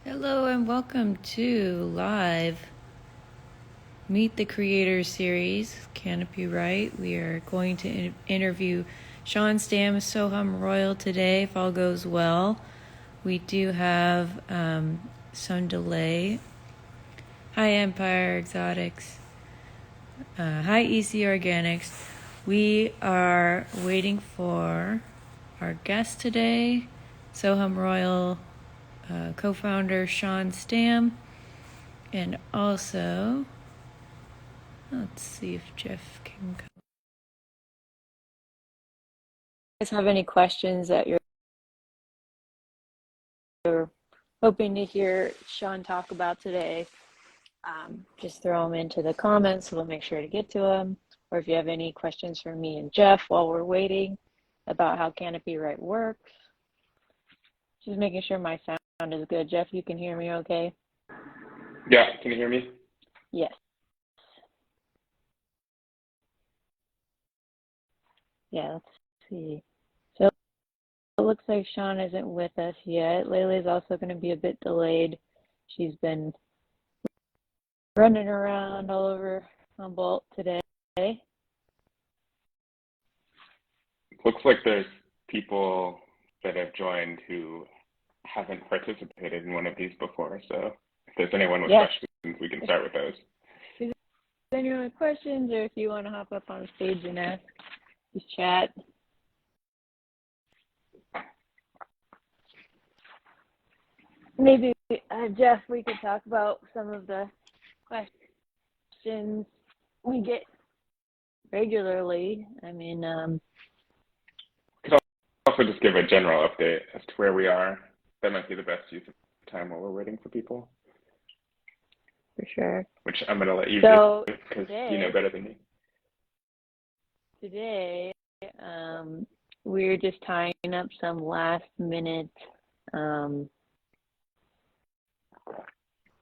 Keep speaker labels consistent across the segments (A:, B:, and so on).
A: Hello and welcome to live Meet the Creators series, Canopy Right. We are going to interview Sean Stamm of SoHumRoyal today, if all goes well. We do have some delay. Hi Empire Exotics. Hi EC Organics. We are waiting for our guest today, SoHumRoyal co-founder Sean Stamm. And also, let's see if Jeff can come. You guys have any questions that you're hoping to hear Sean talk about today? Just throw them into the comments. We'll make sure to get to them. Or if you have any questions for me and Jeff while we're waiting about how Canopy Right works. Just making sure my sound is good. Jeff, you can hear me okay?
B: Yeah, can you hear me?
A: Yes. Yeah, let's see. So it looks like Sean isn't with us yet. Lele's also going to be a bit delayed. She's been running around all over Humboldt today.
B: Looks like there's people that have joined who haven't participated in one of these before, so if there's anyone with questions, we can start with those.
A: If there's anyone with questions, or if you want to hop up on stage and ask, just chat. Maybe, Jeff, we could talk about some of the questions we get regularly. I mean,
B: Could also just give a general update as to where we are. That might be the best use of time while we're waiting for people.
A: For sure.
B: Which I'm going to let you do because you know better than me.
A: Today, we're just tying up some last minute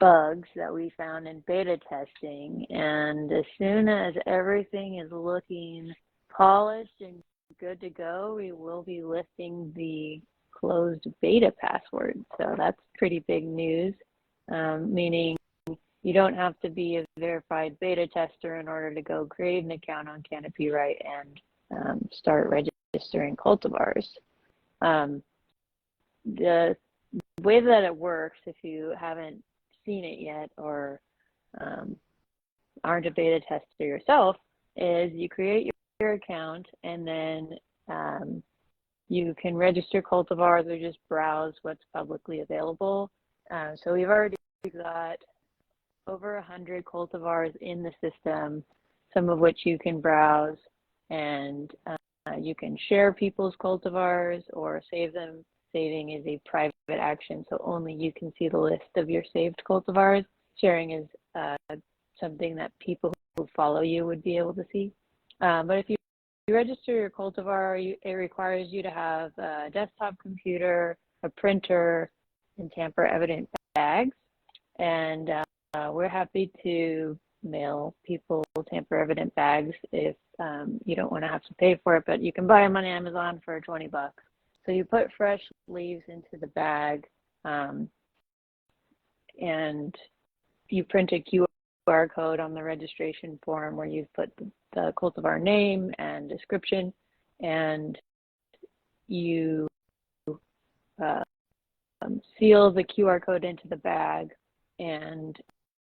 A: bugs that we found in beta testing, and as soon as everything is looking polished and good to go, we will be lifting the closed beta password. So that's pretty big news, meaning you don't have to be a verified beta tester in order to go create an account on Canopy Right and start registering cultivars. The way that it works, if you haven't seen it yet or aren't a beta tester yourself, is you create your account and then you can register cultivars or just browse what's publicly available. So we've already got over 100 cultivars in the system, some of which you can browse, and you can share people's cultivars or save them. Saving is a private action, so only you can see the list of your saved cultivars. Sharing is something that people who follow you would be able to see. But if you register your cultivar, it requires you to have a desktop computer, a printer, and tamper-evident bags. And we're happy to mail people tamper-evident bags if you don't want to have to pay for it, but you can buy them on Amazon for $20. So you put fresh leaves into the bag, and you print a QR code on the registration form where you've put the cultivar name and description, and you seal the QR code into the bag and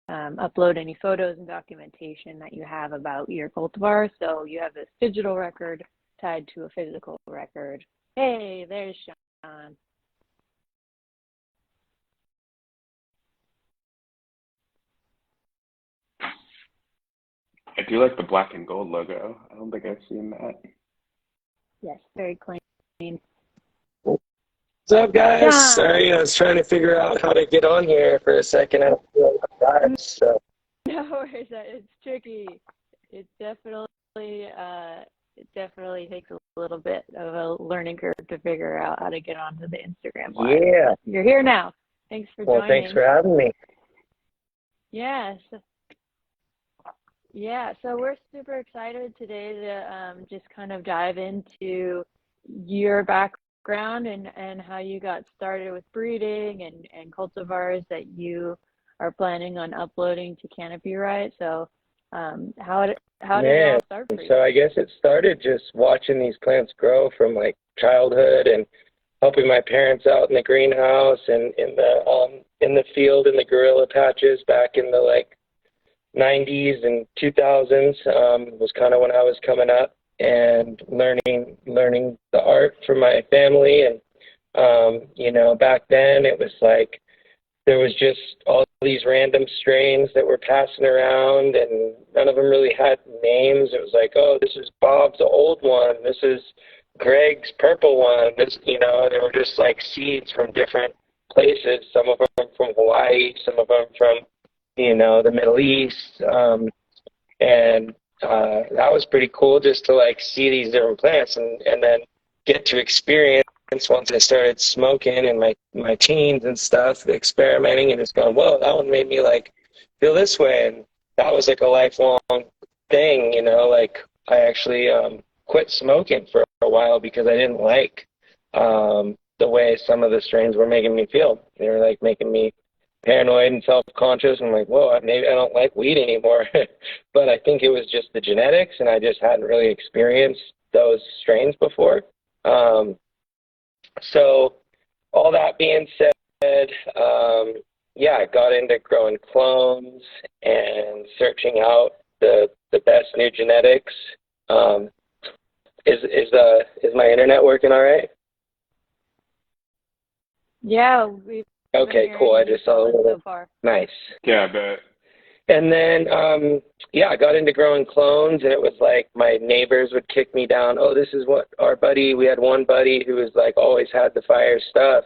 A: upload any photos and documentation that you have about your cultivar. So you have this digital record tied to a physical record. Hey, there's Sean.
B: I do like the black and gold logo. I don't think I've seen that.
A: Yes, very clean.
C: What's up, guys?
A: Sean.
C: Sorry, I was trying to figure out how to get on here for a second. I don't feel like so.
A: No worries, it's tricky. It definitely takes a little bit of a learning curve to figure out how to get onto the Instagram live.
C: Yeah.
A: You're here now. Thanks for joining.
C: Well, thanks for having me.
A: Yes. Yeah, so we're super excited today to just kind of dive into your background background and how you got started with breeding and cultivars that you are planning on uploading to Canopy, right? So how did it all start for you?
C: So I guess it started just watching these plants grow from like childhood and helping my parents out in the greenhouse and in the field in the guerrilla patches back in the like 90s and 2000s was kind of when I was coming up and learning the art from my family. And you know, back then it was like there was just all these random strains that were passing around and none of them really had names. It was like, oh, this is Bob's old one, this is Greg's purple one. This, you know, they were just like seeds from different places, some of them from Hawaii, some of them from, you know, the Middle East. And that was pretty cool just to like see these different plants and then get to experience once I started smoking in my teens and stuff, experimenting and just going, whoa, that one made me like feel this way. And that was like a lifelong thing, you know, like I actually quit smoking for a while because I didn't like the way some of the strains were making me feel. They were like making me paranoid and self-conscious. I'm like, whoa, maybe I don't like weed anymore. But I think it was just the genetics, and I just hadn't really experienced those strains before. So all that being said, yeah, I got into growing clones and searching out the best new genetics. Is my internet working all right?
A: Yeah,
C: okay, cool. I just saw a little.
A: So far.
C: Nice.
B: Yeah, but
C: and then yeah, I got into growing clones, and it was like my neighbors would kick me down. Oh, this is what our buddy. We had one buddy who was like always had the fire stuff,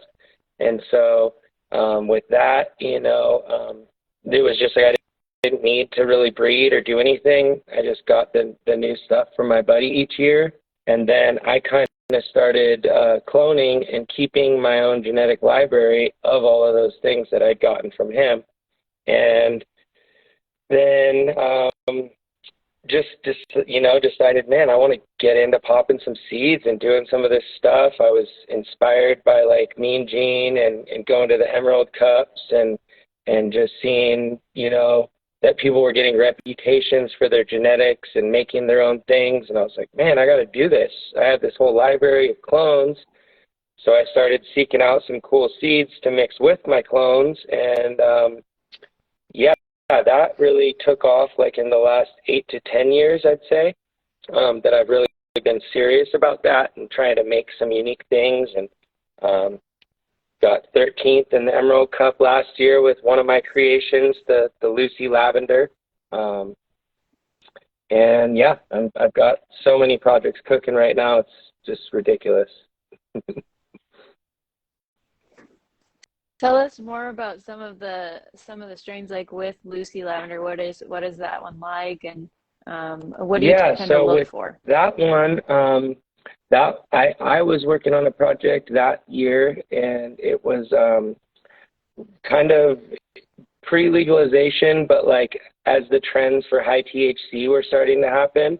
C: and so with that, you know, it was just like I didn't need to really breed or do anything. I just got the new stuff from my buddy each year, and then I kind of started cloning and keeping my own genetic library of all of those things that I'd gotten from him, and then just you know, decided, man, I want to get into popping some seeds and doing some of this stuff. I was inspired by like Mean Gene and going to the Emerald Cups and just seeing, you know, that people were getting reputations for their genetics and making their own things. And I was like, man, I got to do this. I have this whole library of clones. So I started seeking out some cool seeds to mix with my clones. And yeah, that really took off like in the last 8 to 10 years, I'd say, that I've really been serious about that and trying to make some unique things. And got 13th in the Emerald Cup last year with one of my creations, the Lucy Lavender. And yeah, I've got so many projects cooking right now. It's just ridiculous.
A: Tell us more about some of the strains, like with Lucy Lavender. What is that one like, and what do you tend to look for?
C: That one, that I was working on a project that year, and it was kind of pre-legalization, but like as the trends for high THC were starting to happen,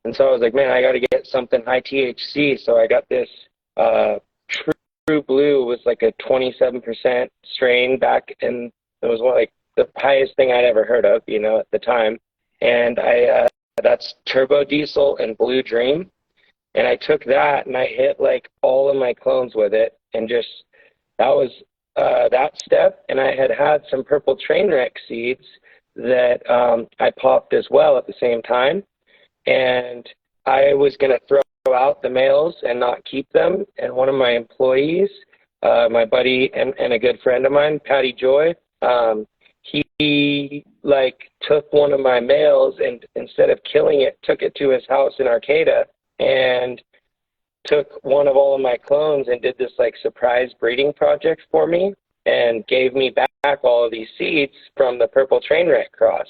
C: and so I was like, man, I got to get something high THC. So I got this True Blue was like a 27% strain back, and it was one like the highest thing I'd ever heard of, you know, at the time. And that's Turbo Diesel and Blue Dream. And I took that and I hit like all of my clones with it, and just that was that step. And I had some Purple Trainwreck seeds that I popped as well at the same time. And I was going to throw out the males and not keep them. And one of my employees, my buddy and a good friend of mine, Patty Joy, he like took one of my males and instead of killing it, took it to his house in Arcata and took one of all of my clones and did this like surprise breeding project for me and gave me back all of these seeds from the Purple Trainwreck cross.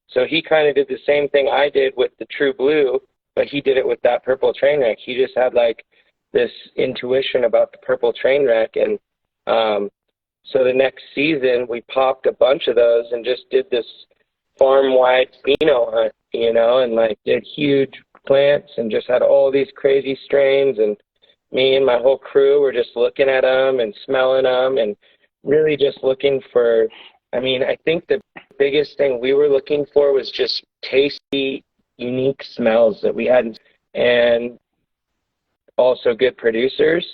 C: So he kind of did the same thing I did with the True Blue, but he did it with that Purple Trainwreck. He just had like this intuition about the Purple Trainwreck. And so the next season we popped a bunch of those and just did this farm-wide pheno hunt, you know, and like did huge plants and just had all these crazy strains. And me and my whole crew were just looking at them and smelling them and really just looking for, I mean, I think the biggest thing we were looking for was just tasty, unique smells that we hadn't, and also good producers.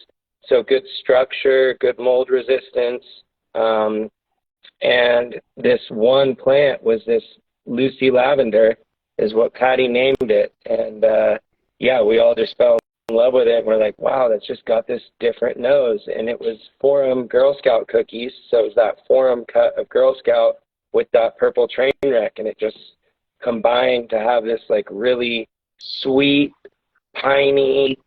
C: So good structure, good mold resistance. And this one plant was this Lucy Lavender is what Patty named it. And yeah, we all just fell in love with it. We're like, wow, that's just got this different nose. And it was Forum Girl Scout cookies. So it was that Forum cut of Girl Scout with that purple train wreck. And it just combined to have this like really sweet, piney,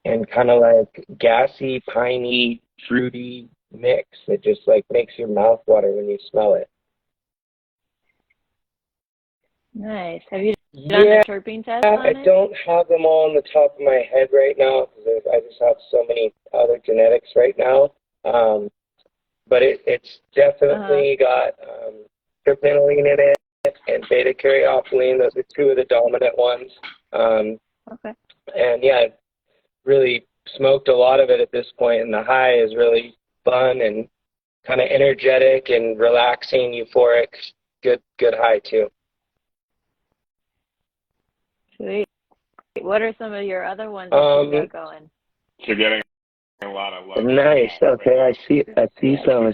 C: and kind of like gassy, piney, fruity mix that just like makes your mouth water when you smell it.
A: Nice. Have you done the terpene test on it?
C: I don't have them all on the top of my head right now because I just have so many other genetics right now. But it's definitely got terpenoline in it and beta-caryophyllene. Those are two of the dominant ones.
A: Okay.
C: And yeah, I've really smoked a lot of it at this point, and the high is really fun and kind of energetic and relaxing, euphoric. Good high too.
A: Sweet. What are some of your other ones that you got going?
B: You're getting a lot of love.
C: Nice. Okay, I see some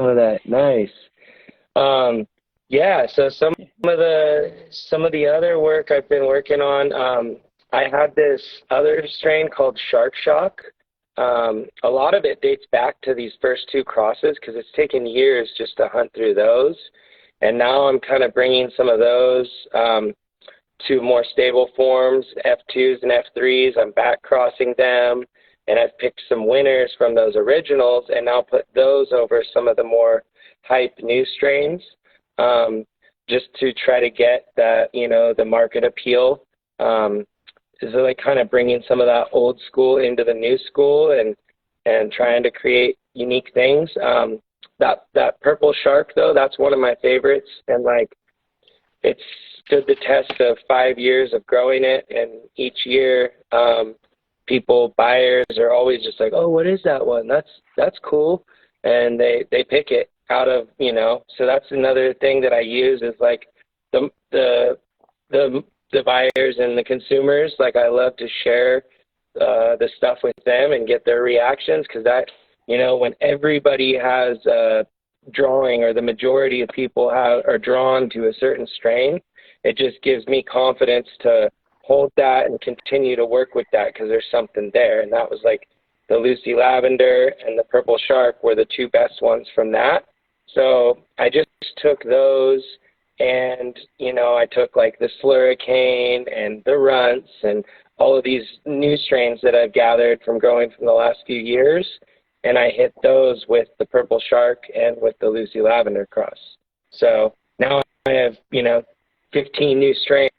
C: of that. Nice. Yeah. So some of the other work I've been working on. I had this other strain called Shark Shock. A lot of it dates back to these first two crosses because it's taken years just to hunt through those. And now I'm kind of bringing some of those to more stable forms, F2s and F3s. I'm back crossing them, and I've picked some winners from those originals and now put those over some of the more hype new strains, just to try to get that, the market appeal. So like kind of bringing some of that old school into the new school and trying to create unique things. That purple shark though, that's one of my favorites, and like it's stood the test of 5 years of growing it, and each year buyers are always just like, oh, what is that one? That's cool, and they pick it out of, so that's another thing that I use is like the buyers and the consumers, like I love to share the stuff with them and get their reactions, because that, when everybody has a drawing, or the majority of people are drawn to a certain strain, it just gives me confidence to hold that and continue to work with that because there's something there. And that was like the Lucy Lavender and the Purple Shark were the two best ones from that. So I just took those, and I took like the Slurricane and the Runts and all of these new strains that I've gathered from growing from the last few years, and I hit those with the Purple Shark and with the Lucy Lavender cross. So now I have 15 new strains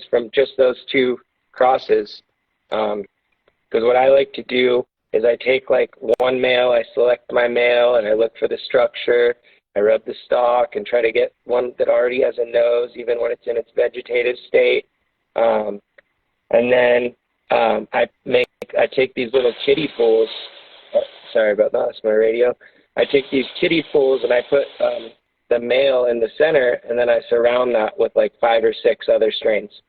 C: from just those two crosses, because what I like to do is I take like one male, I select my male, and I look for the structure. I rub the stalk and try to get one that already has a nose, even when it's in its vegetative state. And then I take these little kiddie pools. Oh, sorry about that, that's my radio. I take these kiddie pools and I put the male in the center, and then I surround that with like 5 or 6 other strains,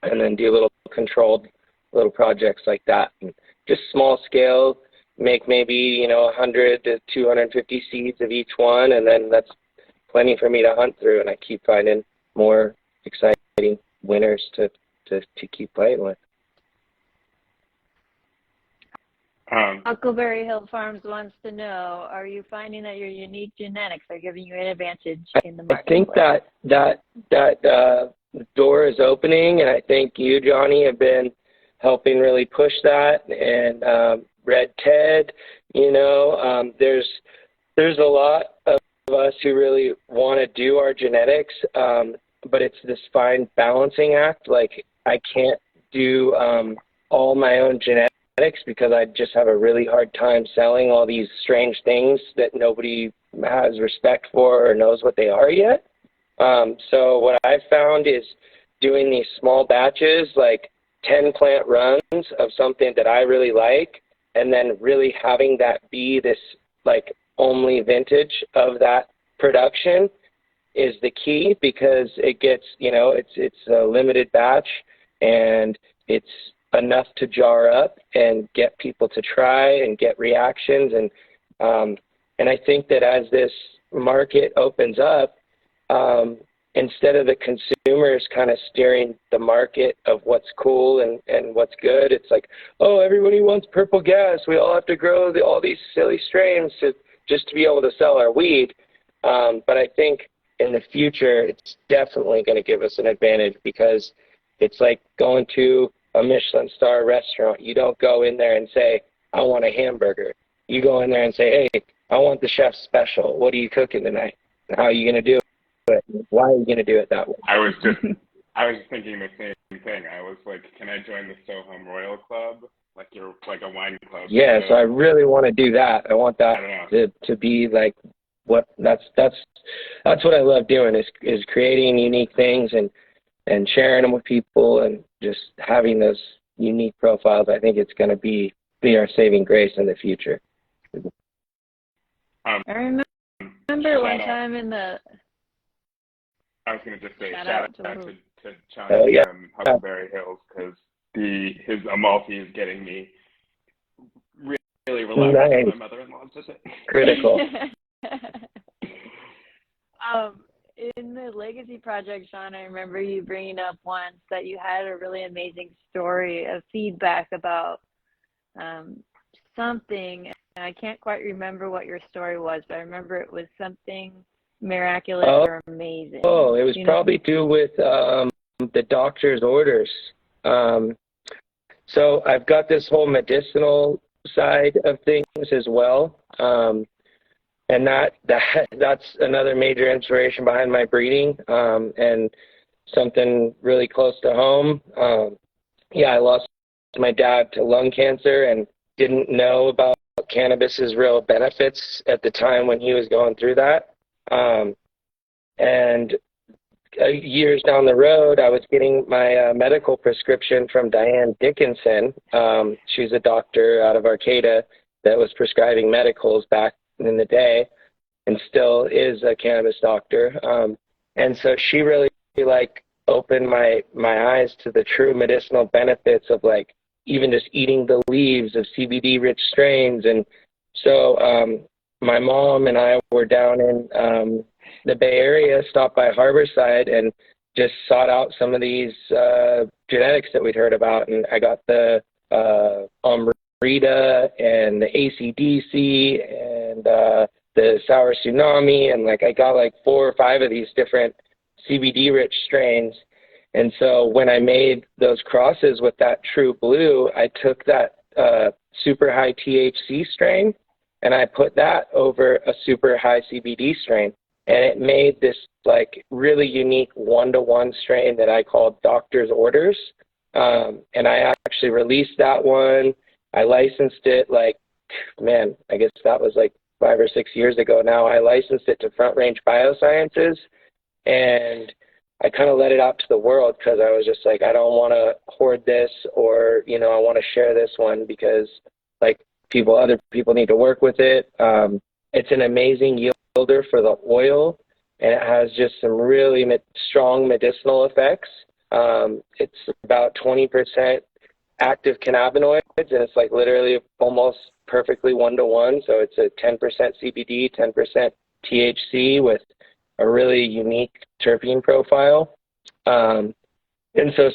C: and then do little controlled little projects like that. And just small scale, make maybe 100 to 250 seeds of each one, and then that's plenty for me to hunt through, and I keep finding more exciting winners to keep playing with.
A: Huckleberry Hill Farms wants to know, are you finding that your unique genetics are giving you an advantage in the market?
C: I think that door is opening, and I think you, Johnny, have been helping really push that, and Red Ted, there's a lot of us who really want to do our genetics, but it's this fine balancing act. Like I can't do all my own genetics because I just have a really hard time selling all these strange things that nobody has respect for or knows what they are yet. So what I've found is doing these small batches, like 10 plant runs of something that I really like, and then really having that be this like only vintage of that production is the key, because it gets, it's a limited batch and it's enough to jar up and get people to try and get reactions. And I think that as this market opens up, instead of the consumers kind of steering the market of what's cool and what's good, it's like, oh, everybody wants purple gas. We all have to grow all these silly strains just to be able to sell our weed. But I think in the future, it's definitely going to give us an advantage, because it's like going to a Michelin star restaurant. You don't go in there and say, I want a hamburger. You go in there and say, hey, I want the chef's special. What are you cooking tonight? How are you going to do it? Why are you going to do it that way?
B: I was thinking the same thing. I was like, can I join the SoHumRoyal Club? Like a wine club.
C: Yeah, so I really want to do that. I want that to be like that's what I love doing, is creating unique things and sharing them with people, and just having those unique profiles. I think it's going to be our saving grace in the future.
A: I remember one time in the...
B: I was going to just say shout out to Sean from Huckleberry Hills, because his Amalfi is getting me really relaxed.
C: Nice.
B: My mother-in-law's visit.
C: Critical.
A: In the Legacy Project, Sean, I remember you bringing up once that you had a really amazing story of feedback about something, and I can't quite remember what your story was, but I remember it was something miraculous or amazing.
C: Oh, it was probably due with the doctor's orders. So I've got this whole medicinal side of things as well. And that's another major inspiration behind my breeding, and something really close to home. I lost my dad to lung cancer and didn't know about cannabis's real benefits at the time when he was going through that. And years down the road, I was getting my medical prescription from Diane Dickinson. She's a doctor out of Arcata that was prescribing medicals back in the day, and still is a cannabis doctor. And so she really opened my eyes to the true medicinal benefits of even just eating the leaves of CBD rich strains. And so my mom and I were down in the Bay Area, stopped by Harborside, and just sought out some of these genetics that we'd heard about. And I got the Rita and the ACDC and the Sour Tsunami, and I got 4 or 5 of these different CBD rich strains. And so when I made those crosses with that True Blue, I took that super high THC strain and I put that over a super high CBD strain, and it made this really unique 1-to-1 strain that I called Doctor's Orders. And I actually released that one. I licensed it I guess that was 5 or 6 years ago now. I licensed it to Front Range Biosciences, and I kind of let it out to the world, because I was just I don't want to hoard this, or, I want to share this one because other people need to work with it. It's an amazing yielder for the oil, and it has just some really strong medicinal effects. It's about 20% active cannabinoids, and it's literally almost perfectly 1-to-1. So it's a 10% CBD, 10% THC with a really unique terpene profile. And so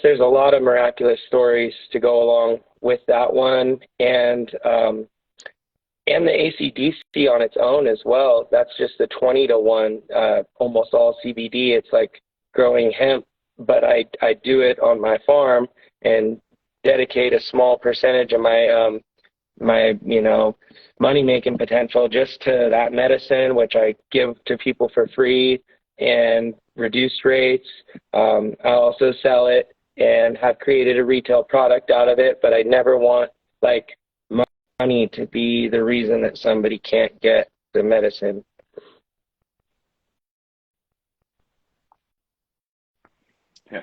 C: there's a lot of miraculous stories to go along with that one. And the ACDC on its own as well. That's just a 20-to-1, almost all CBD. It's growing hemp, but I do it on my farm and dedicate a small percentage of my money-making potential just to that medicine, which I give to people for free and reduced rates. I also sell it and have created a retail product out of it, but I never want money to be the reason that somebody can't get the medicine.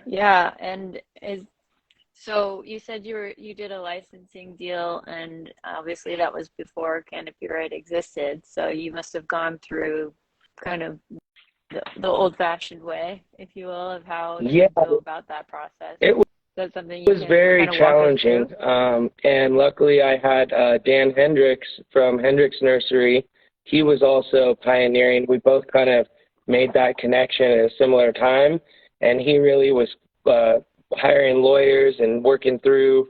A: Yeah, and So you said you did a licensing deal, and obviously that was before Cannabis existed. So you must have gone through kind of the old-fashioned way, if you will, of how
C: Yeah,
A: to go about that process.
C: it
A: That's something you
C: was
A: can
C: very
A: kind of walk us
C: challenging.
A: through.
C: And luckily I had Dan Hendricks from Hendricks Nursery. He was also pioneering. We both kind of made that connection at a similar time. And he really was hiring lawyers and working through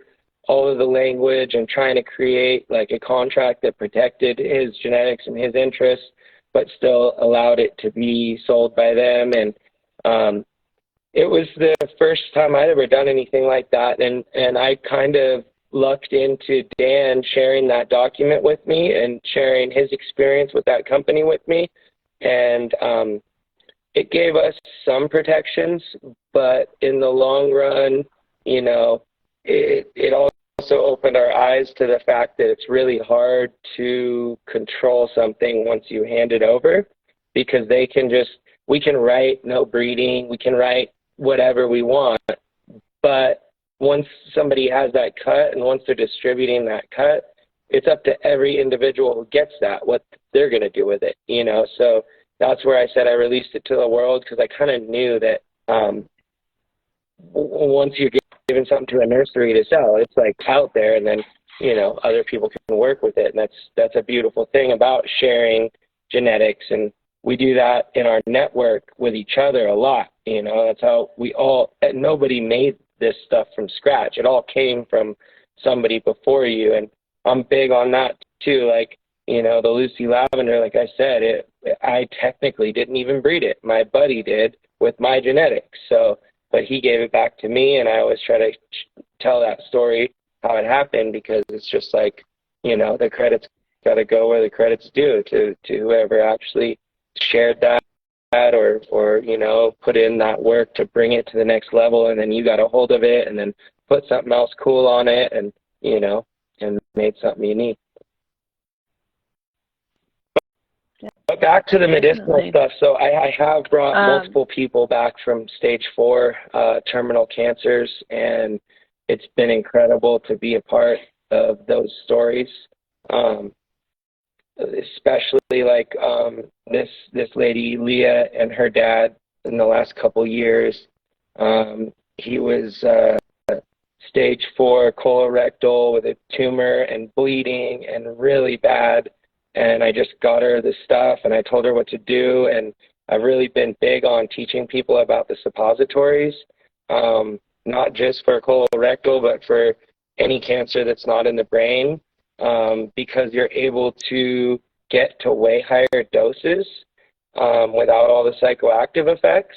C: all of the language and trying to create like a contract that protected his genetics and his interests, but still allowed it to be sold by them. And it was the first time I'd ever done anything like that. And I kind of lucked into Dan sharing that document with me and sharing his experience with that company with me. And it gave us some protections, but in the long run, you know, it also opened our eyes to the fact that it's really hard to control something once you hand it over, because we can write no breeding, we can write whatever we want, but once somebody has that cut and once they're distributing that cut, it's up to every individual who gets that, what they're going to do with it, you know. So that's where I said I released it to the world, because I kind of knew that once you're giving something to a nursery to sell, it's like out there, and then, you know, other people can work with it. And that's a beautiful thing about sharing genetics. And we do that in our network with each other a lot. You know, that's how nobody made this stuff from scratch. It all came from somebody before you. And I'm big on that too. Like, you know, the Lucy Lavender, like I said, I technically didn't even breed it. My buddy did with my genetics. So, but he gave it back to me, and I always try to tell that story, how it happened, because it's just like, you know, the credit's got to go where the credit's due to whoever actually shared that or, you know, put in that work to bring it to the next level, and then you got a hold of it and then put something else cool on it and, you know, and made something unique. But back to the medicinal stuff. So I have brought multiple people back from stage 4 terminal cancers, and it's been incredible to be a part of those stories. Especially like this lady, Leah, and her dad in the last couple years. He was stage 4 colorectal with a tumor and bleeding and really bad. And I just got her the stuff and I told her what to do. And I've really been big on teaching people about the suppositories, not just for colorectal, but for any cancer that's not in the brain, because you're able to get to way higher doses without all the psychoactive effects.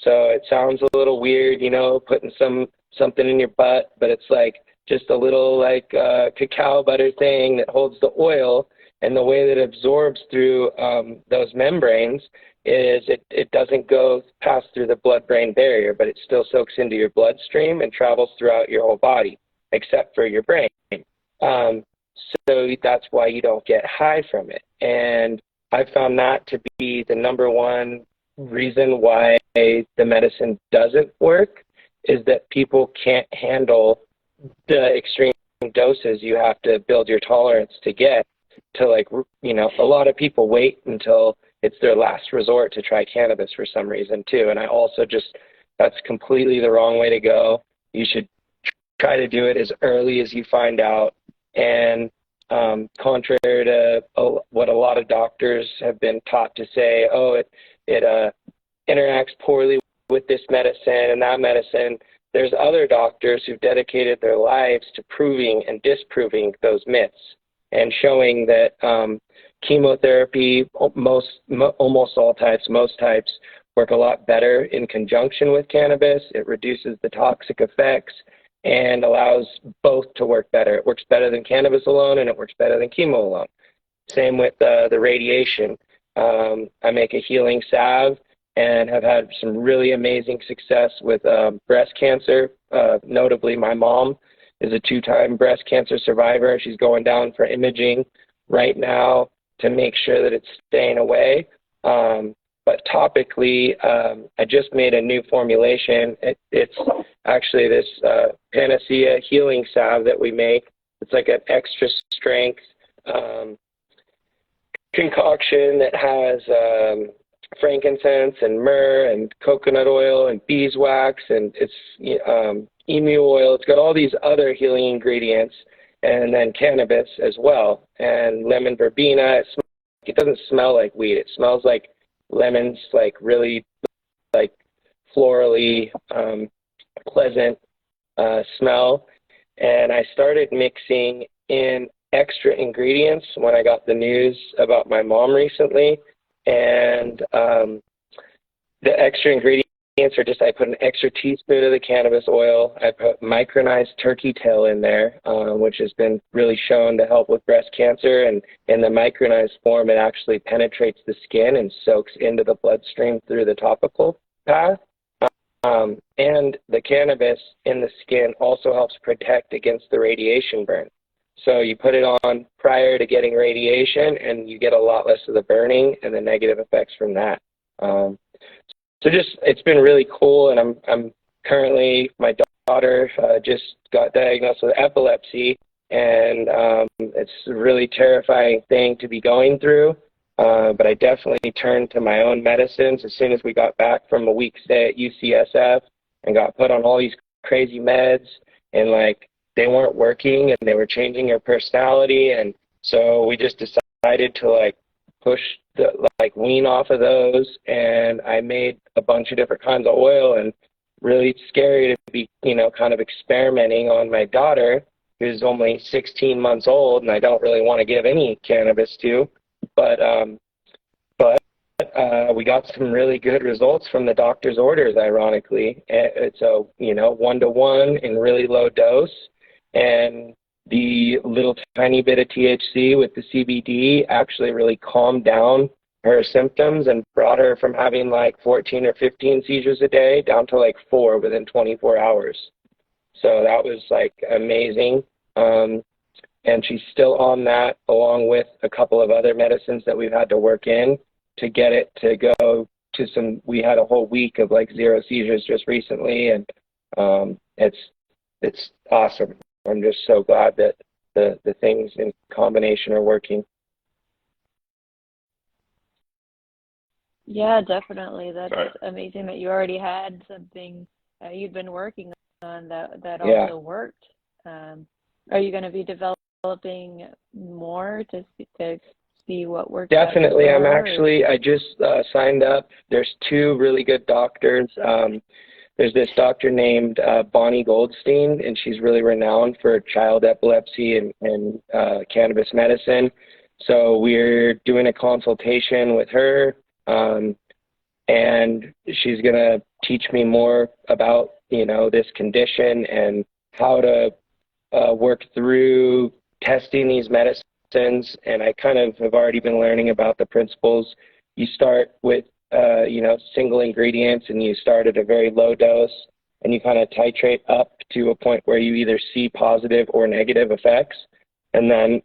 C: So it sounds a little weird, you know, putting something in your butt, but it's like just a little like cacao butter thing that holds the oil. And the way that it absorbs through those membranes is it doesn't pass through the blood-brain barrier, but it still soaks into your bloodstream and travels throughout your whole body, except for your brain. So that's why you don't get high from it. And I found that to be the number one reason why the medicine doesn't work, is that people can't handle the extreme doses you have to build your tolerance to get. To, like, you know, a lot of people wait until it's their last resort to try cannabis for some reason too. And I also that's completely the wrong way to go. You should try to do it as early as you find out. And contrary to what a lot of doctors have been taught to say, it interacts poorly with this medicine and that medicine, there's other doctors who've dedicated their lives to proving and disproving those myths, and showing that chemotherapy, almost all types, most types, work a lot better in conjunction with cannabis. It reduces the toxic effects and allows both to work better. It works better than cannabis alone, and it works better than chemo alone. Same with the radiation. I make a healing salve and have had some really amazing success with breast cancer. Notably, my mom is a 2-time breast cancer survivor. She's going down for imaging right now to make sure that it's staying away. but topically, I just made a new formulation. It's actually this Panacea healing salve that we make. It's like an extra strength concoction that has frankincense and myrrh and coconut oil and beeswax, and it's emu oil. It's got all these other healing ingredients, and then cannabis as well, and lemon verbena. It doesn't smell like weed. It smells like lemons, like really like florally pleasant smell. And I started mixing in extra ingredients when I got the news about my mom recently. And the extra ingredients are just, I put an extra teaspoon of the cannabis oil. I put micronized turkey tail in there, which has been really shown to help with breast cancer. And in the micronized form, it actually penetrates the skin and soaks into the bloodstream through the topical path. And the cannabis in the skin also helps protect against the radiation burn. So you put it on prior to getting radiation, and you get a lot less of the burning and the negative effects from that. So just, it's been really cool, and I'm currently, my daughter just got diagnosed with epilepsy, and it's a really terrifying thing to be going through. But I definitely turned to my own medicines as soon as we got back from a week stay at UCSF and got put on all these crazy meds, and like they weren't working and they were changing her personality. And so we just decided to like push wean off of those. And I made a bunch of different kinds of oil, and really scary to be, kind of experimenting on my daughter, who's only 16 months old, and I don't really want to give any cannabis to. But we got some really good results from the doctor's orders, ironically. It's a, 1-to-1 in really low dose, and the little tiny bit of THC with the CBD actually really calmed down her symptoms and brought her from having like 14 or 15 seizures a day down to like 4 within 24 hours. So that was like amazing. And she's still on that, along with a couple of other medicines that we've had to work in to get it to go to some. We had a whole week of like 0 seizures just recently, and it's awesome. I'm just so glad that the things in combination are working.
A: Yeah, definitely. That's amazing that you already had something you'd been working on that also worked. Are you going to be developing more to see what works?
C: Definitely. I just signed up. There's 2 really good doctors. There's this doctor named Bonnie Goldstein, and she's really renowned for child epilepsy and cannabis medicine. So we're doing a consultation with her, and she's going to teach me more about, this condition and how to work through testing these medicines. And I kind of have already been learning about the principles. You start with single ingredients, and you start at a very low dose, and you kind of titrate up to a point where you either see positive or negative effects, and then,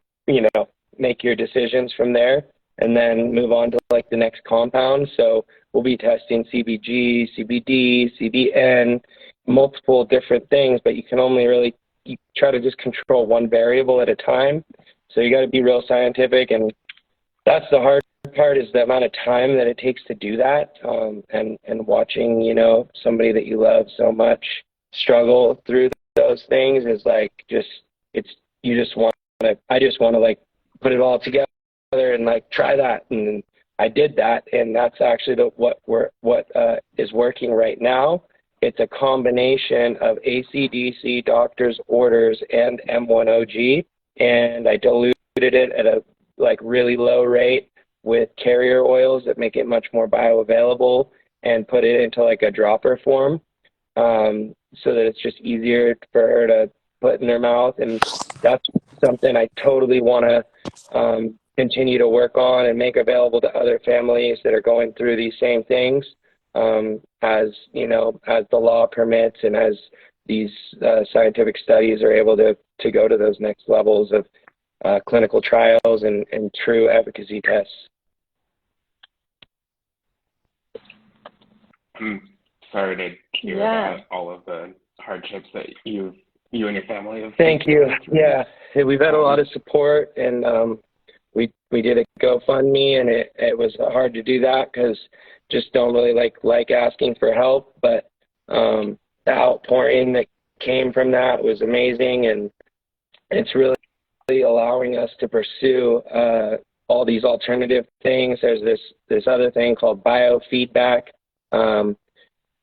C: make your decisions from there, and then move on to like the next compound. So we'll be testing CBG, CBD, CBN, multiple different things, but you can only really, you try to just control one variable at a time. So you got to be real scientific, and that's the hard part, is the amount of time that it takes to do that, and watching somebody that you love so much struggle through those things is like I just want to like put it all together and like try that, and I did that, and that's actually what is working right now. It's a combination of AC/DC, doctor's orders, and M1OG, and I diluted it at a like really low rate with carrier oils that make it much more bioavailable, and put it into like a dropper form, so that it's just easier for her to put in her mouth. And that's something I totally want to continue to work on and make available to other families that are going through these same things, as the law permits, and as these scientific studies are able to go to those next levels of clinical trials and true efficacy tests.
B: I'm sorry to hear about all of the hardships that you and your family have.
C: Thank you. Yeah, we've had a lot of support, and we did a GoFundMe, and it was hard to do that because just don't really like asking for help. But the outpouring that came from that was amazing, and it's really allowing us to pursue all these alternative things. There's this other thing called biofeedback.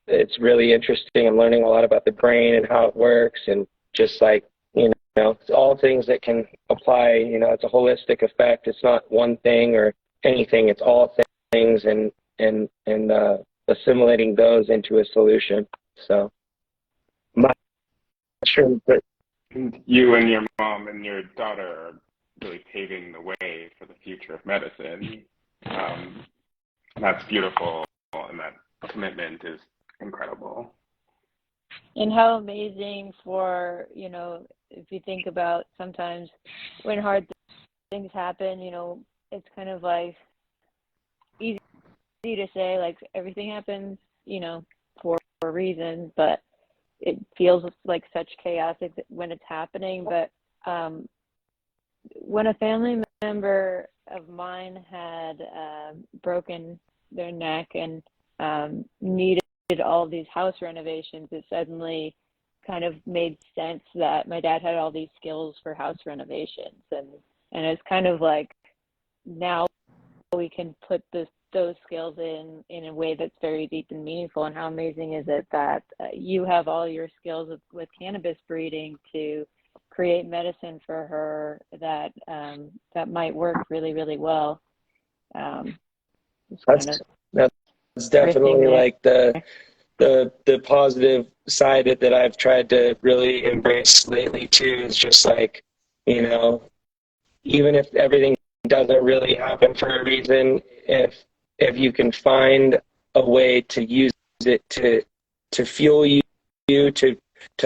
C: It's really interesting. I'm learning a lot about the brain and how it works, and just it's all things that can apply. It's a holistic effect. It's not one thing or anything. It's all things, and assimilating those into a solution. So, mushroom.
B: You and your mom and your daughter are really paving the way for the future of medicine. That's beautiful, and that commitment is incredible.
A: And how amazing for, if you think about sometimes when hard things happen, it's kind of like easy to say, like, everything happens, for a reason, but it feels like such chaotic when it's happening. But when a family member of mine had broken their neck and needed all these house renovations, it suddenly kind of made sense that my dad had all these skills for house renovations, and it's kind of like now we can put those skills in a way that's very deep and meaningful. And how amazing is it that you have all your skills with cannabis breeding to create medicine for her that might work really, really well.
C: That's definitely like the positive side that I've tried to really embrace lately too, is just like, even if everything doesn't really happen for a reason, if you can find a way to use it to fuel you to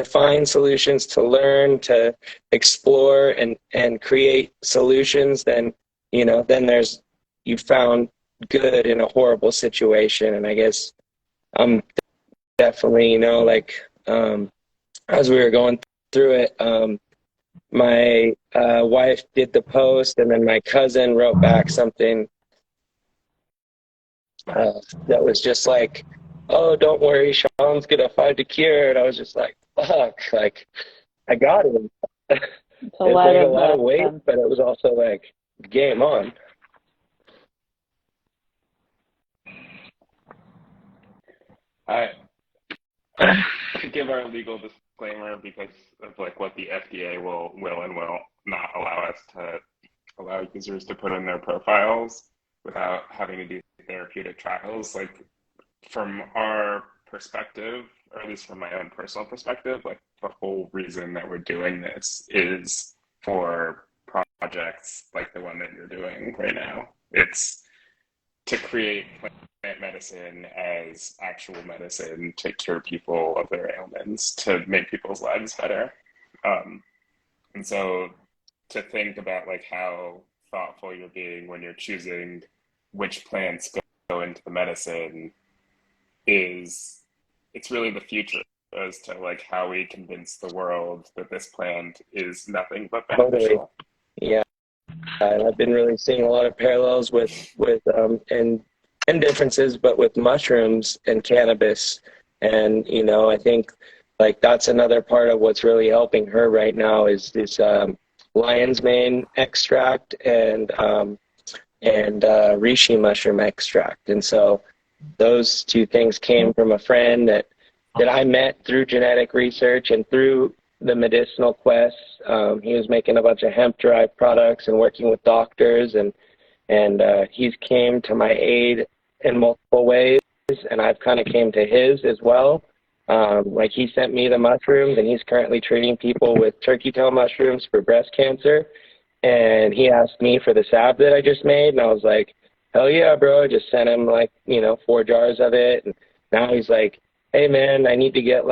C: find solutions, to learn, to explore and create solutions, then you found good in a horrible situation. And I guess I'm definitely, as we were going through it, my wife did the post, and then my cousin wrote back something that was just like, "Oh, don't worry, Sean's gonna find a cure." And I was just like, "Fuck!" Like, I got him. It's like a lot of weight, but it was also like, game on.
B: To give our legal disclaimer, because of what the FDA will and will not allow users to put in their profiles without having to do therapeutic trials. From our perspective, or at least from my own personal perspective, the whole reason that we're doing this is for projects like the one that you're doing right now. It's to create plant medicine as actual medicine to cure people of their ailments, to make people's lives better. And so to think about how thoughtful you're being when you're choosing which plants go into the medicine it's really the future as to how we convince the world that this plant is nothing but beneficial.
C: Totally. Yeah. And I've been really seeing a lot of parallels with and differences, but with mushrooms and cannabis. And, I think that's another part of what's really helping her right now is this lion's mane extract and reishi mushroom extract. And so those two things came from a friend that I met through genetic research and through the medicinal quest. He was making a bunch of hemp-derived products and working with doctors, and he's came to my aid in multiple ways, and I've kind of came to his as well. He sent me the mushrooms, and he's currently treating people with turkey tail mushrooms for breast cancer. And he asked me for the salve that I just made, and I was like, hell yeah, bro. I just sent him 4 jars of it. And now he's like, hey man, I need to get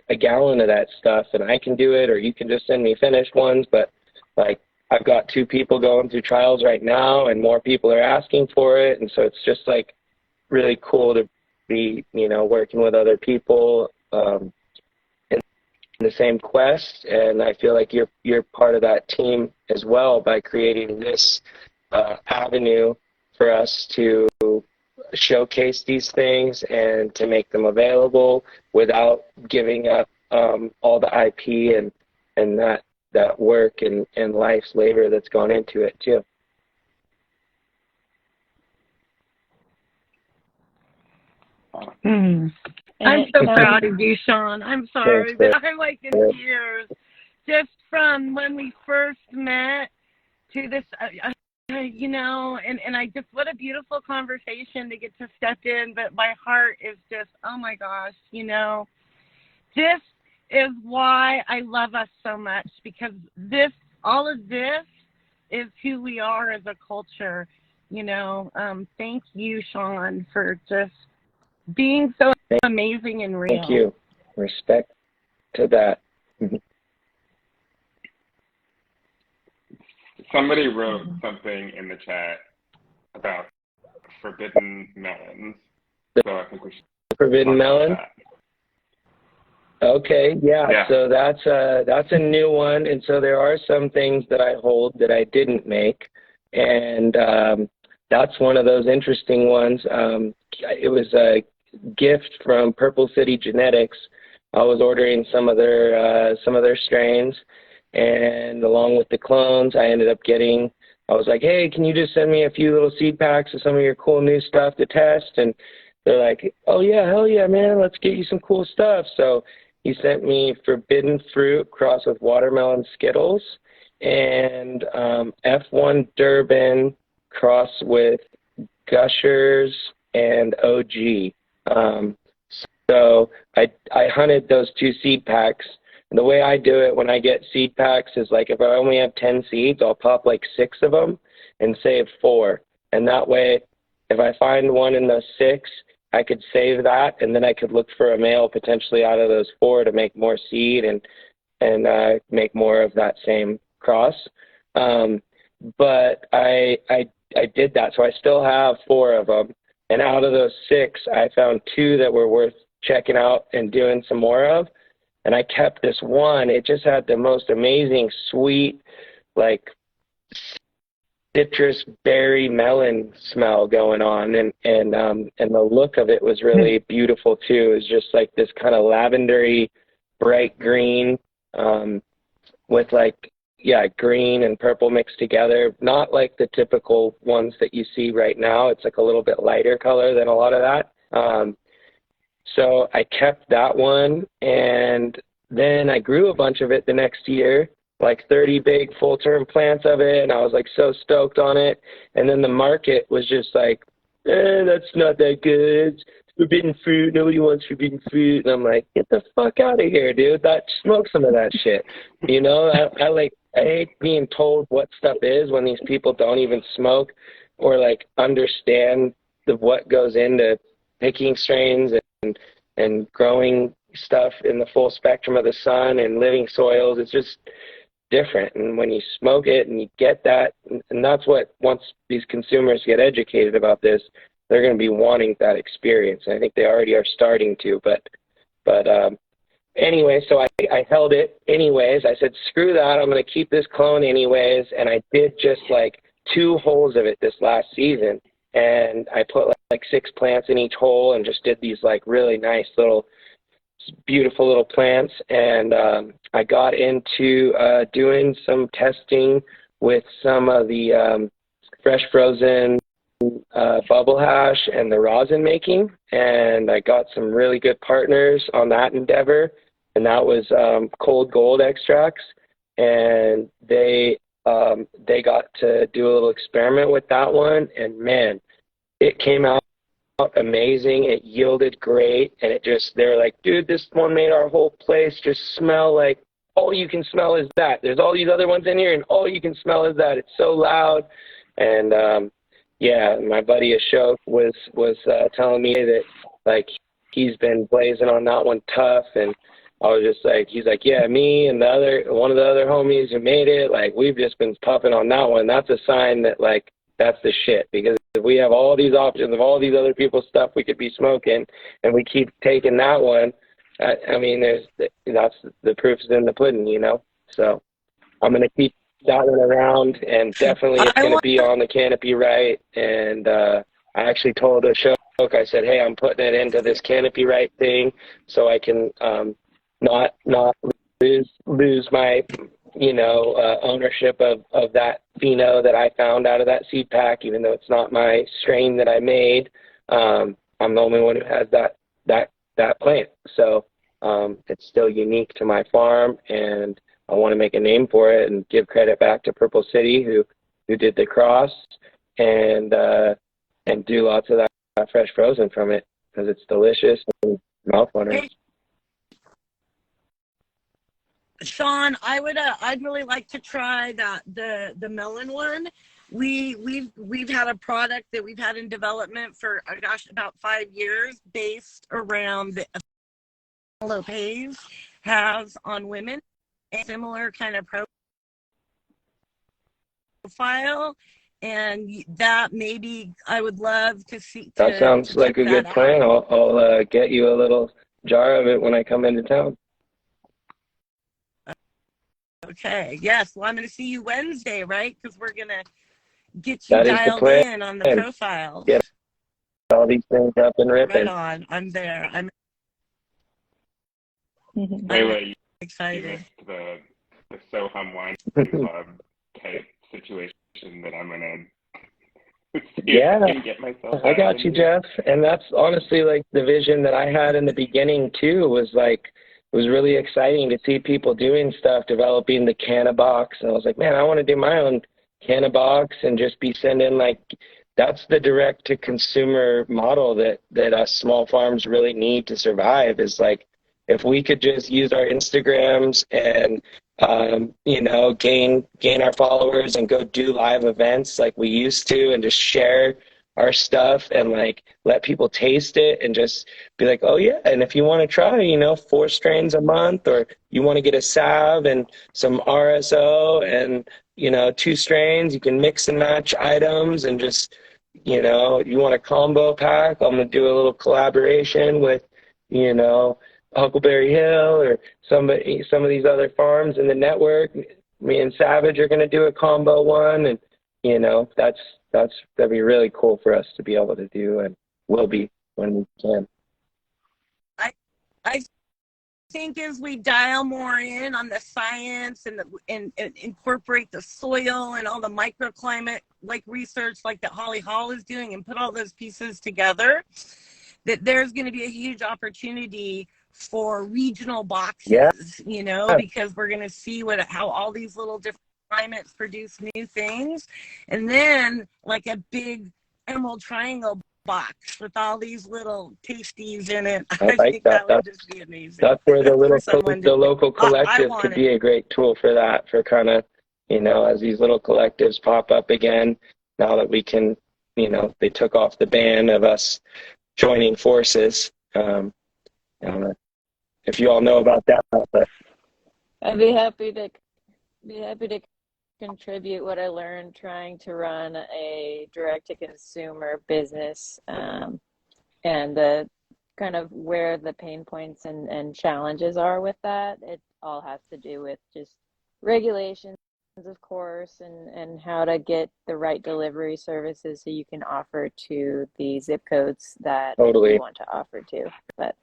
C: a gallon of that stuff, and I can do it, or you can just send me finished ones. But I've got 2 people going through trials right now, and more people are asking for it. And so it's just really cool to be, working with other people in the same quest. And I feel like you're part of that team as well by creating this avenue for us to showcase these things and to make them available without giving up all the IP and that work and life's labor that's gone into it too.
D: I'm so proud of you, Sean. I'm sorry, but I'm like in tears. Just from when we first met to this, and I just, what a beautiful conversation to get to step in. But my heart is just, oh my gosh, this is why I love us so much, because all of this is who we are as a culture. Thank you, Sean, for just being so amazing and real.
C: Thank you. Respect to that.
B: Somebody wrote something in the chat about forbidden melons. So I think we should
C: Forbidden melon? Okay, yeah. So that's a new one, and so there are some things that I hold that I didn't make, and that's one of those interesting ones. It was a gift from Purple City Genetics. I was ordering some of their strains, and along with the clones, I ended up getting. I was like, hey, can you just send me a few little seed packs of some of your cool new stuff to test? And they're like, oh yeah, hell yeah, man, let's get you some cool stuff. So he sent me Forbidden Fruit crossed with Watermelon Skittles, and F1 Durban crossed with Gushers and OG. So I hunted those 2 seed packs. And the way I do it when I get seed packs is like if I only have 10 seeds, I'll pop like 6 of them and save 4. And that way, if I find one in those 6, I could save that, and then I could look for a male potentially out of those 4 to make more seed and make more of that same cross. But I did that, so I still have 4 of them. And out of those 6, I found 2 that were worth checking out and doing some more of. And I kept this one. It just had the most amazing, sweet, like citrus berry melon smell going on, and the look of it was really beautiful too. It was just like this kind of lavendery, bright green, with like green and purple mixed together. Not like the typical ones that you see right now. It's like a little bit lighter color than a lot of that. So I kept that one, and then I grew a bunch of it the next year, like 30 big full-term plants of it, and I was like so stoked on it. And then the market was just like, that's not that good. It's forbidden fruit. Nobody wants forbidden fruit. And I'm like, get the fuck out of here, dude. Smoke some of that shit. I hate being told what stuff is when these people don't even smoke or like understand what goes into picking strains and growing stuff in the full spectrum of the sun and living soils. It's just different. And when you smoke it and you get that, and that's what, once these consumers get educated about this, they're going to be wanting that experience. And I think they already are starting to, but anyway, so I held it anyways. I said, screw that. I'm going to keep this clone anyways. And I did just like 2 holes of it this last season. And I put like 6 plants in each hole and just did these like really nice little, beautiful little plants. And I got into doing some testing with some of the fresh frozen bubble hash and the rosin making. And I got some really good partners on that endeavor. And that was Cold Gold Extracts. And they got to do a little experiment with that one, and man, it came out amazing. It yielded great, and they were like, dude, this one made our whole place just smell like all you can smell is that. There's all these other ones in here, and all you can smell is that. It's so loud. And my buddy Ashok was telling me that like he's been blazing on that one tough, and I was just like, he's like, yeah, me and one of the other homies who made it, like, we've just been puffing on that one. That's a sign that, like, that's the shit. Because if we have all these options of all these other people's stuff we could be smoking, and we keep taking that one, I mean, that's the proof's in the pudding, you know? So I'm going to keep that one around, and definitely it's going to be on the canopy right. And I actually told Ashok, I said, hey, I'm putting it into this canopy right thing so I can not lose my, you know, ownership of that pheno that I found out of that seed pack, even though it's not my strain that I made. I'm the only one who has that plant. So it's still unique to my farm, and I want to make a name for it and give credit back to Purple City who did the cross, and do lots of that fresh frozen from it because it's delicious and mouth-watering.
D: Hey, Sean, I'd really like to try the melon one. We've had a product that we've had in development for about 5 years based around the Lopez has on women, a similar kind of profile, and that maybe I would love to see.
C: That sounds like a good plan. I'll get you a little jar of it when I come into town.
D: Okay. Yes. Well, I'm going to see you Wednesday, right? Because we're going to get you dialed in on the profile.
C: Get all these things up and ripping.
D: Right on. I'm there. I'm
B: Anyway,
D: excited.
B: The SoHum Wine Club type situation that I'm going to get myself
C: I got you, Jeff. And that's honestly like the vision that I had in the beginning too, was like, it was really exciting to see people doing stuff, developing the Cannabox. And I was like, man, I want to do my own Cannabox and just be sending, like, that's the direct to consumer model that us small farms really need to survive, is like, if we could just use our Instagrams and, you know, gain our followers and go do live events like we used to, and just share our stuff and like let people taste it and just be like, oh yeah, and if you want to try, you know, 4 strains a month, or you want to get a salve and some RSO and, you know, 2 strains, you can mix and match items, and just, you know, you want a combo pack, I'm going to do a little collaboration with, you know, Huckleberry Hill or some of these other farms in the network. Me and Savage are going to do a combo one, and, you know, that'd be really cool for us to be able to do, and will be when we can.
D: I think as we dial more in on the science and incorporate the soil and all the microclimate like research like that Holly Hall is doing, and put all those pieces together, that there's going to be a huge opportunity for regional boxes, you know, because we're going to see how all these little different climates produce new things, and then like a big emerald triangle box with all these little tasties in it. I think that would just be amazing.
C: That's where the local collective could be a great tool for that, for kind of, you know, as these little collectives pop up again, now that we can, you know, they took off the ban of us joining forces. If you all know about that, but
A: I'd be happy to contribute what I learned trying to run a direct-to-consumer business, and the kind of where the pain points and challenges are with that. It all has to do with just regulations, of course, and how to get the right delivery services so you can offer to the zip codes that you want to offer to. But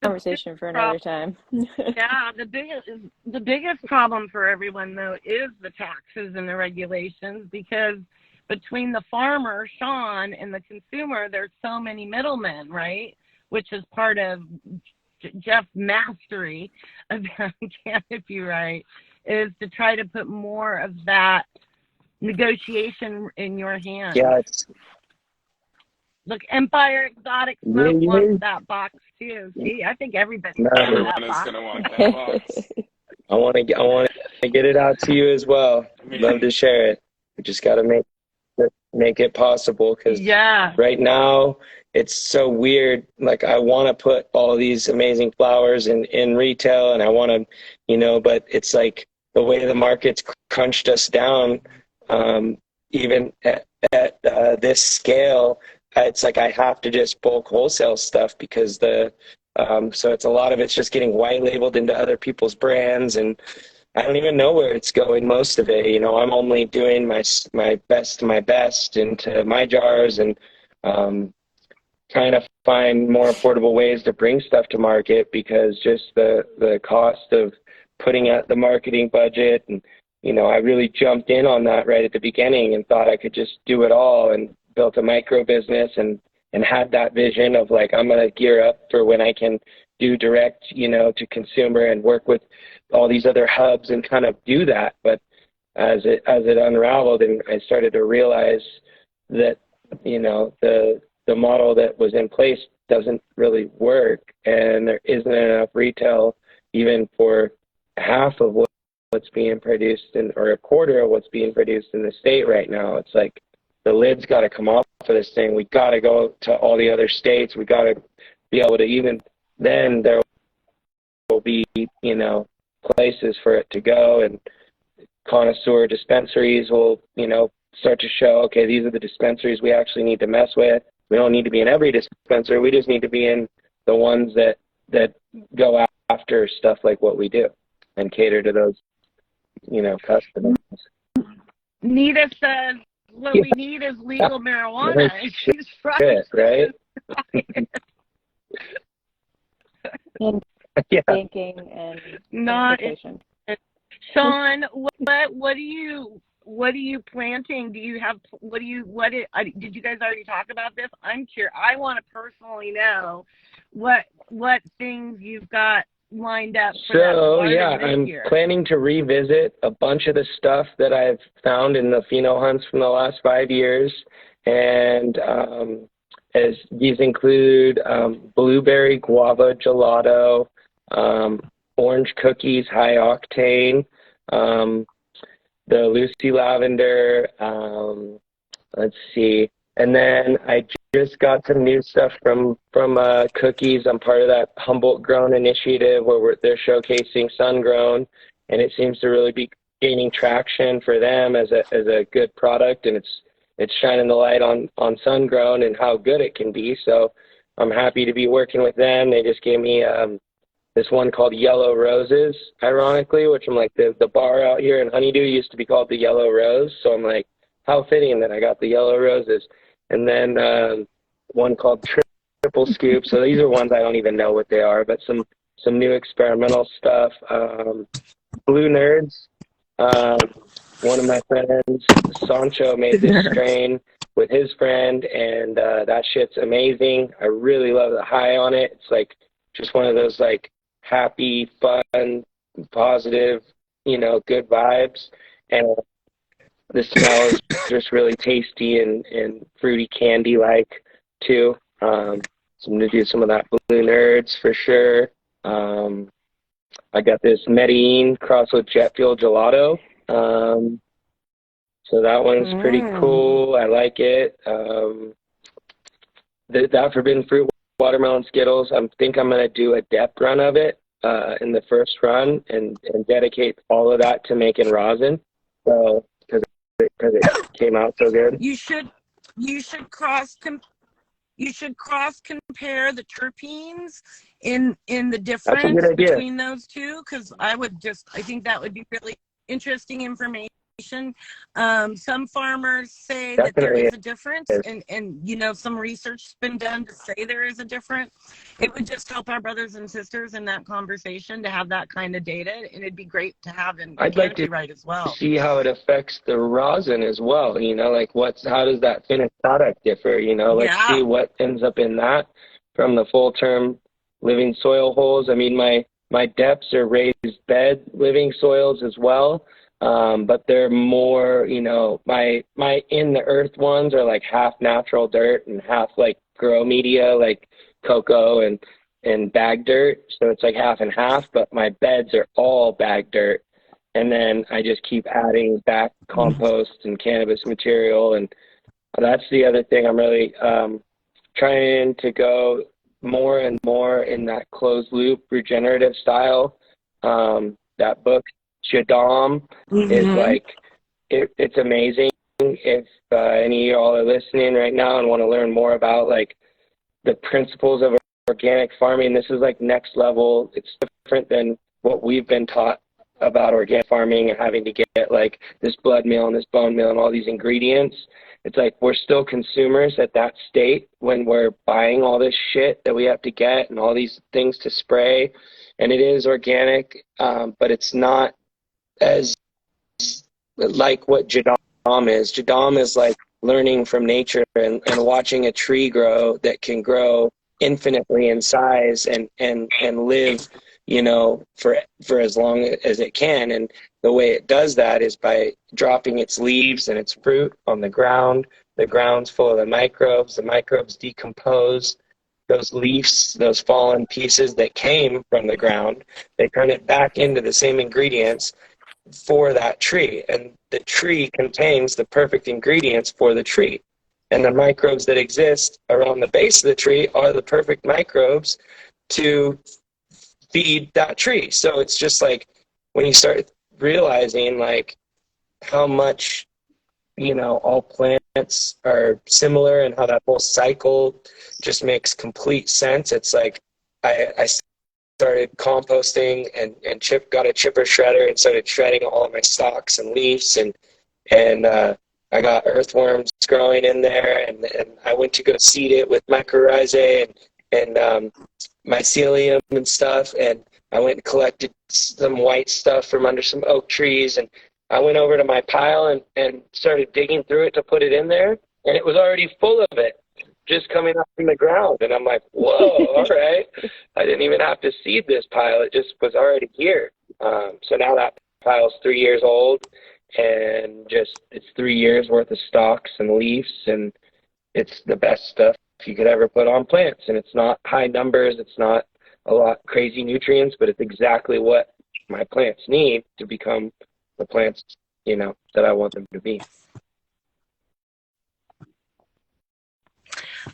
A: conversation for another time.
D: Yeah, the biggest problem for everyone though is the taxes and the regulations, because between the farmer, Sean, and the consumer, there's so many middlemen, right? Which is part of Jeff's mastery about canopy, right? Is to try to put more of that negotiation in your hands.
C: Yeah.
D: Look, Empire Exotic Smoke wants that box too. See, I think everybody wants that box.
B: Everyone is going to want that box.
C: I want to get it out to you as well. Love to share it. We just got to make it possible, because right now it's so weird. Like, I want to put all these amazing flowers in retail, and I want to, you know, but it's like the way the market's crunched us down, even at this scale, it's like I have to just bulk wholesale stuff because so it's a lot of it's just getting white labeled into other people's brands, and I don't even know where it's going, most of it. I'm only doing my best into my jars, and trying to find more affordable ways to bring stuff to market, because just the cost of putting out the marketing budget, and I really jumped in on that right at the beginning and thought I could just do it all, and built a micro business, and had that vision of like, I'm going to gear up for when I can do direct, to consumer, and work with all these other hubs and kind of do that. But as it unraveled, and I started to realize that, the model that was in place doesn't really work, and there isn't enough retail even for half of what's being produced or a quarter of what's being produced in the state right now. It's like the lid's got to come off of this thing. We got to go to all the other states. We got to be able to, even then there will be, places for it to go, and connoisseur dispensaries will, start to show, okay, these are the dispensaries we actually need to mess with. We don't need to be in every dispensary. We just need to be in the ones that go after stuff like what we do and cater to those, customers.
D: Nita says what we need is legal marijuana. And she's
C: right?
A: And thinking and
D: not
A: education.
D: Sean, what are you planting? Did you guys already talk about this? I'm curious. I want to personally know what things you've got lined up for
C: I'm
D: year.
C: planning to revisit a bunch of the stuff that I've found in the pheno hunts from the last 5 years, and as these include blueberry guava gelato, orange cookies high octane, the Lucy lavender, let's see, and then I just got some new stuff from Cookies. I'm part of that Humboldt Grown initiative where they're showcasing sun grown, and it seems to really be gaining traction for them as a good product, and it's shining the light on sun grown and how good it can be. So I'm happy to be working with them. They just gave me this one called Yellow Roses, ironically, which I'm like, the bar out here in Honeydew used to be called the Yellow Rose. So I'm like, how fitting that I got the Yellow Roses. And then one called Triple Scoop. So these are ones I don't even know what they are, but some new experimental stuff. Blue Nerds. One of my friends, Sancho, made this strain with his friend, and that shit's amazing. I really love the high on it. It's like just one of those like happy, fun, positive, good vibes. And the smell is just really tasty and fruity candy-like too. So I'm gonna do some of that Blue Nerds for sure. I got this Medellin crossed with jet fuel gelato. So that one's pretty cool. I like it. That Forbidden Fruit watermelon Skittles, I think I'm going to do a depth run of it in the first run and dedicate all of that to making rosin. So because it came out so good.
D: You should cross compare the terpenes in the difference between those two, because I think that would be really interesting information. Some farmers say that there is a difference, and some research's been done to say there is a difference. It would just help our brothers and sisters in that conversation to have that kind of data, and it'd be great to have in Canopy Right as well.
C: See how it affects the rosin as well. Like how does that finished product differ? Let's see what ends up in that from the full term living soil holes. I mean, my depths are raised bed living soils as well. But they're more, my in the earth ones are like half natural dirt and half like grow media, like cocoa and bag dirt. So it's like half and half, but my beds are all bag dirt. And then I just keep adding back compost and cannabis material. And that's the other thing. I'm really trying to go more and more in that closed loop regenerative style. That book, Shaddam, is like, it's amazing. if any of y'all are listening right now and want to learn more about like the principles of organic farming, this is like next level. It's different than what we've been taught about organic farming and having to get like this blood meal and this bone meal and all these ingredients. It's like we're still consumers at that state when we're buying all this shit that we have to get and all these things to spray. And it is organic, but it's not as like what Jadam is. Jadam is like learning from nature and watching a tree grow that can grow infinitely in size and live, you know, for as long as it can. And the way it does that is by dropping its leaves and its fruit on the ground. The ground's full of the microbes decompose those leaves, those fallen pieces that came from the ground. They turn it back into the same ingredients for that tree, and the tree contains the perfect ingredients for the tree, and the microbes that exist around the base of the tree are the perfect microbes to feed that tree. So it's just like when you start realizing like how much, you know, all plants are similar and how that whole cycle just makes complete sense. It's like I started composting and got a chipper shredder and started shredding all of my stalks and leaves and I got earthworms growing in there and I went to go seed it with mycorrhizae and mycelium and stuff, and I went and collected some white stuff from under some oak trees, and I went over to my pile and started digging through it to put it in there, and it was already full of it just coming up from the ground. And I'm like, whoa, all right. I didn't even have to seed this pile. It just was already here. So now that pile's 3 years old, and just it's 3 years worth of stalks and leaves, and it's the best stuff you could ever put on plants. And it's not high numbers. It's not a lot crazy nutrients, but it's exactly what my plants need to become the plants, you know, that I want them to be.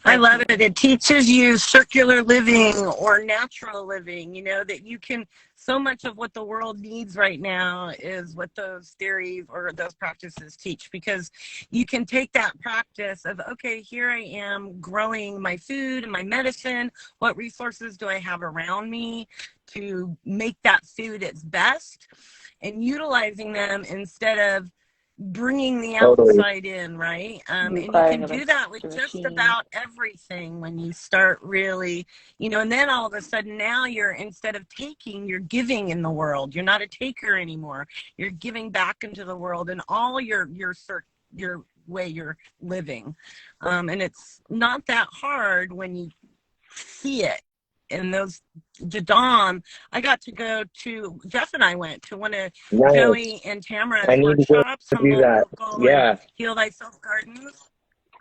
D: I love it. It teaches you circular living or natural living, you know, that you can, so much of what the world needs right now is what those theories or those practices teach, because you can take that practice of, okay, here I am growing my food and my medicine. What resources do I have around me to make that food its best, and utilizing them instead of bringing the outside in, right? And you can do that with just about everything when you start really, you know, and then all of a sudden now you're, instead of taking, you're giving in the world. You're not a taker anymore. You're giving back into the world and all your way you're living. And it's not that hard when you see it. And those, Jadam, I got to go to, Jeff and I went to one of Joey and Tamara's workshops from the local Heal Thyself Gardens.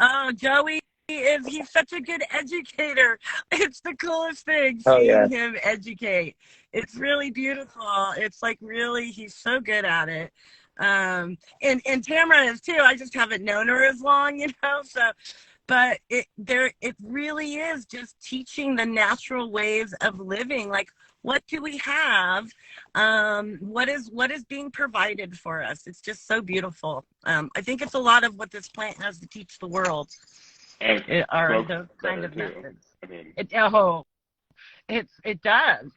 D: Oh, Joey he's such a good educator. It's the coolest thing seeing him educate. It's really beautiful. It's like really, he's so good at it. And Tamara is too. I just haven't known her as long, you know, so. But it really is just teaching the natural ways of living. Like, what do we have? What is being provided for us? It's just so beautiful. I think it's a lot of what this plant has to teach the world.
B: And
D: are those kind of methods.
B: I mean,
D: it does.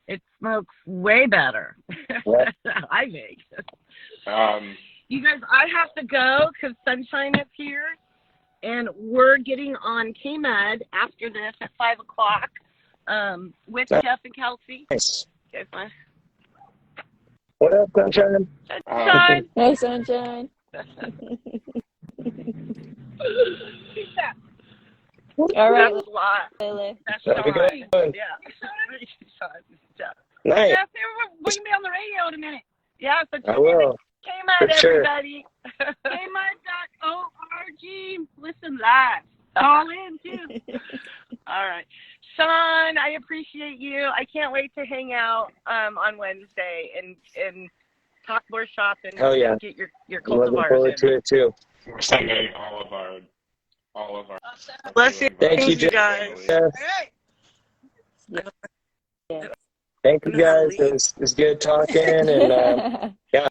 D: It smokes way better. I think. You guys, I have to go because Sunshine is here. And we're getting on KMED after this at 5 o'clock with Jeff and Kelsey.
C: Nice.
D: Okay, fine.
C: What up, Sunshine?
D: Sunshine.
A: Hey, Sunshine. All right,
D: That's a lot.
A: Lele.
D: That's
C: Have a good one.
D: Yeah.
C: Nice.
D: Yeah, we can be on the radio in a minute. Yeah, so
C: I will.
D: KMED, everybody. KMED.org. Listen live. Call in, too. All right. Sean, I appreciate you. I can't wait to hang out on Wednesday and talk more shop and get your cultivars.
C: Looking forward to it, too.
B: we're sending all of our
D: Bless you.
C: Thank you,
D: guys.
C: Thank you, guys. It was good talking, and